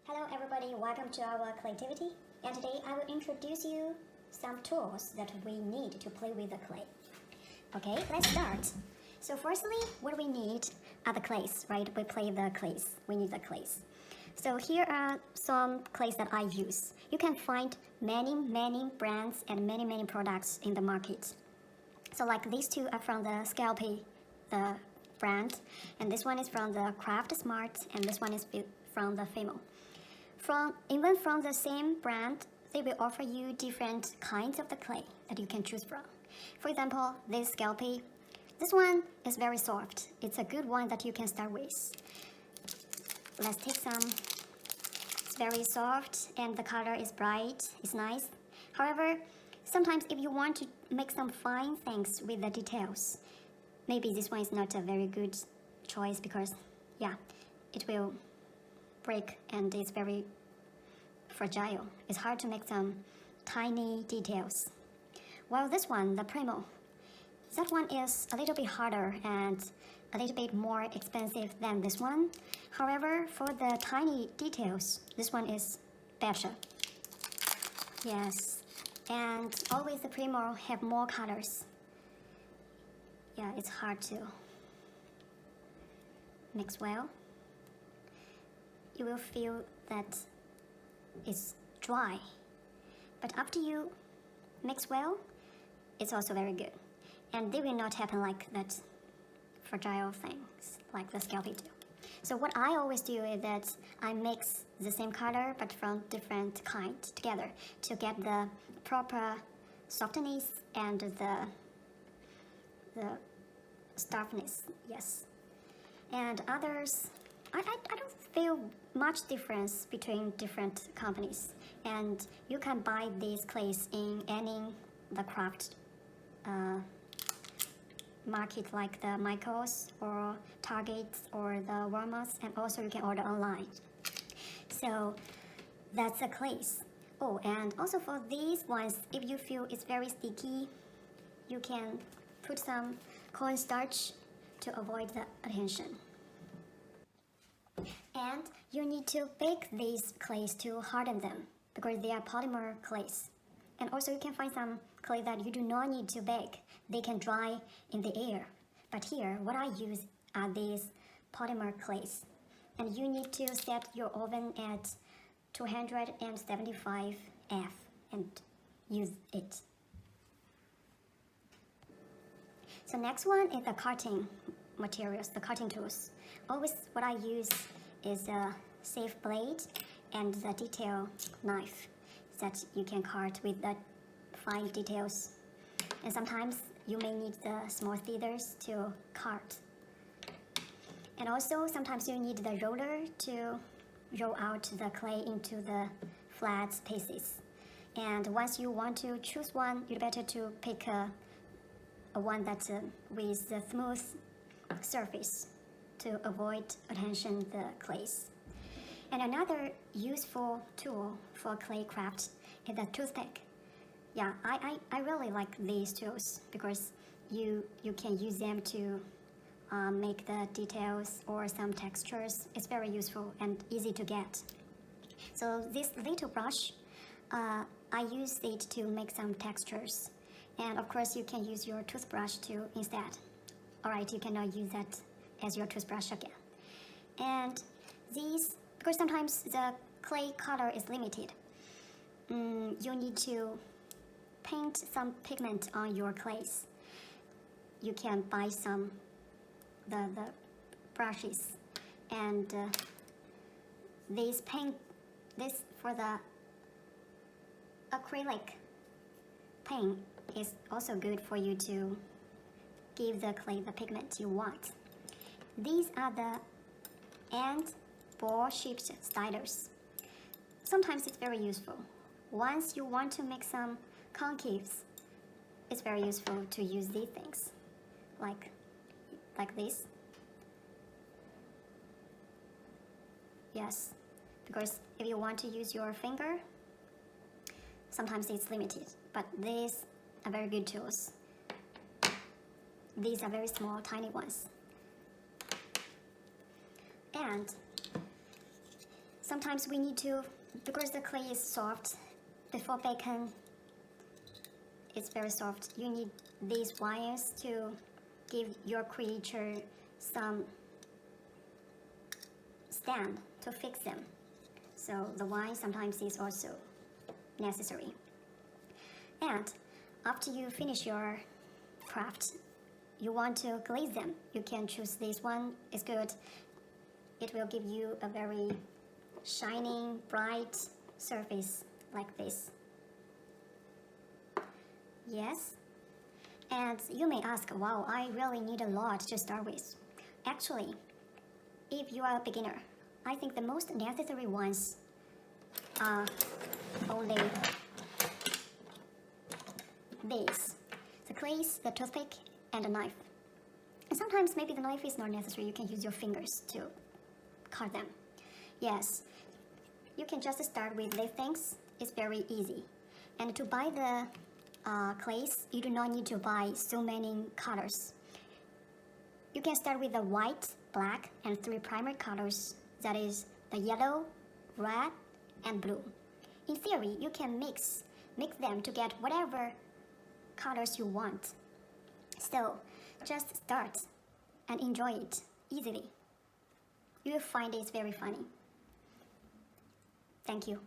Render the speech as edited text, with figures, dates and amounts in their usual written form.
Hello everybody, welcome to our creativity, and today I will introduce you some tools that we need to play with the clay. Okay, let's start. So firstly, what we need are the clays, right? We play the clays, we need the clays. So here are some clays that I use. You can find many brands and many products in the market. So like these two are from the Scalpy, the brand, and this one is from the Craft Smart, and this one is from the Fimo. Even from the same brand, they will offer you different kinds of the clay that you can choose from. For example, this Scalpy, this one is very soft. It's a good one that you can start with. Let's take some. It's very soft and the color is bright, it's nice. However, sometimes if you want to make some fine things with the details, maybe this one is not a very good choice because, yeah, it will break and it's very fragile. It's hard to make some tiny details. While this one, the Primo, that one is a little bit harder and a little bit more expensive than this one. However, for the tiny details, this one is better. Yes, and always the Primo have more colors. Yeah, it's hard to mix well. You will feel that it's dry, but after you mix well, it's also very good, and they will not happen like that fragile things like the Scalpy do. So what I always do is that I mix the same color but from different kind together to get the proper softness and the starkness. Yes, and others, I don't feel much difference between different companies, and you can buy these clays in any the craft market like the Michaels or Targets or the Walmarts, and also you can order online. So that's the clays. Oh, and also for these ones, if you feel it's very sticky, you can put some cornstarch to avoid the adhesion. And you need to bake these clays to harden them because they are polymer clays. And also you can find some clay that you do not need to bake. They can dry in the air. But here, what I use are these polymer clays. And you need to set your oven at 275 F and use it. So next one is the cutting materials, the cutting tools. Always what I use is a safe blade and the detail knife that you can cut with the fine details. And sometimes you may need the small scissors to cut. And also sometimes you need the roller to roll out the clay into the flat pieces. And once you want to choose one, you'd better to pick a one that with the smooth surface to avoid adhesion the clays. And another useful tool for clay craft is the toothpick. Yeah, I really like these tools because you can use them to make the details or some textures. It's very useful and easy to get. So this little brush, I use it to make some textures. And of course you can use your toothbrush too instead. Alright, you cannot use that as your toothbrush again. And these, because sometimes the clay color is limited, you need to paint some pigment on your clays. You can buy some the brushes, and this for the acrylic paint is also good for you to give the clay the pigment you want. These are the end ball-shaped stylers. Sometimes it's very useful. Once you want to make some concaves, it's very useful to use these things, like this. Yes, because if you want to use your finger, sometimes it's limited, but these are very good tools. These are very small, tiny ones. And sometimes we need to, because the clay is soft, before baking it's very soft, you need these wires to give your creature some stand to fix them. So the wire sometimes is also necessary. And after you finish your craft, you want to glaze them, you can choose this one, it's good. It will give you a very shining, bright surface like this. Yes. And you may ask, wow, I really need a lot to start with. Actually, if you are a beginner, I think the most necessary ones are only these: the glaze, the toothpick, and a knife. And sometimes maybe the knife is not necessary, you can use your fingers to cut them. Yes, you can just start with these things, it's very easy. And to buy the glaze, you do not need to buy so many colors. You can start with the white, black, and 3 primary colors, that is the yellow, red, and blue. In theory, you can mix them to get whatever colors you want. So just start and enjoy it easily. You will find it very funny. Thank you.